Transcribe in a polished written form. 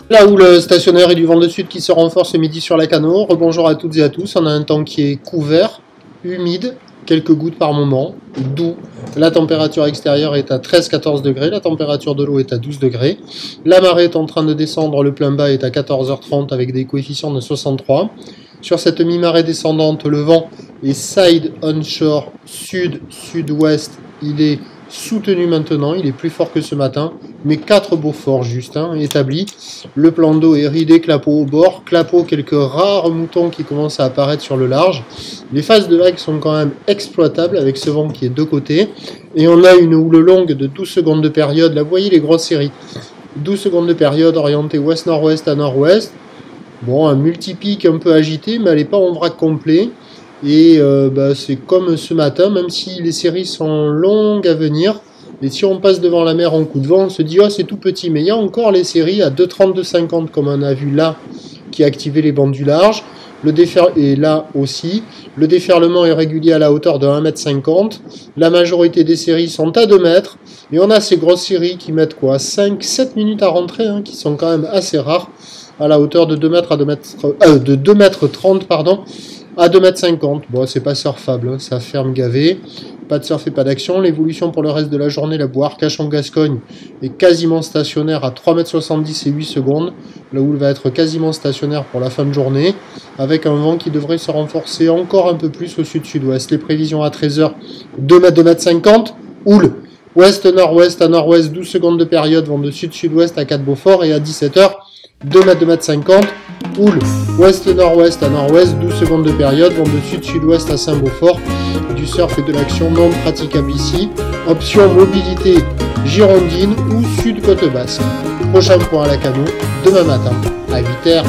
La houle stationnaire et du vent de sud qui se renforce ce midi sur la Cano. Rebonjour à toutes et à tous. On a un temps qui est couvert, humide, quelques gouttes par moment, doux. La température extérieure est à 13-14 degrés, la température de l'eau est à 12 degrés. La marée est en train de descendre, le plein bas est à 14h30 avec des coefficients de 63. Sur cette mi-marée descendante, le vent est side onshore sud-sud-ouest. Il est soutenu maintenant, il est plus fort que ce matin, mais 4 beaux forts juste établis. Le plan d'eau est ridé, clapot au bord, clapot, quelques rares moutons qui commencent à apparaître sur le large. Les phases de vague sont quand même exploitables avec ce vent qui est de côté. Et on a une houle longue de 12 secondes de période. Là, vous voyez les grosses séries. 12 secondes de période orientée ouest-nord-ouest à nord-ouest. Bon, un multipic un peu agité, mais elle n'est pas en vrac complet. Et c'est comme ce matin, même si les séries sont longues à venir. Et si on passe devant la mer en coup de vent, on se dit « oh, c'est tout petit ». Mais il y a encore les séries à 2,30, 2,50 comme on a vu là, qui a activé les bandes du large. Et là aussi, le déferlement est régulier à la hauteur de 1,50 m. La majorité des séries sont à 2 mètres. Et on a ces grosses séries qui mettent quoi 5-7 minutes à rentrer, qui sont quand même assez rares, à la hauteur de 2 mètres à 2 mètres 30, pardon, à 2,50 m. Bon, c'est pas surfable, ça ferme gavé. Pas de surf et pas d'action. L'évolution pour le reste de la journée, la boire Arcachon en Gascogne est quasiment stationnaire à 3,70 m et 8 secondes. La houle va être quasiment stationnaire pour la fin de journée, avec un vent qui devrait se renforcer encore un peu plus au sud-sud-ouest. Les prévisions à 13h, 2 m, 2,50 m. Houle ouest-nord-ouest à nord-ouest, 12 secondes de période, vent de sud-sud-ouest à 4 Beaufort, et à 17h, 2 m, 2,50 m. Houle ouest-nord-ouest à nord-ouest, 12 secondes de période, vent de sud-sud-ouest à Saint-Beaufort. Du surf et de l'action non praticable ici. Option mobilité girondine ou sud côte basse. Prochain point à la Cano, demain matin à 8h.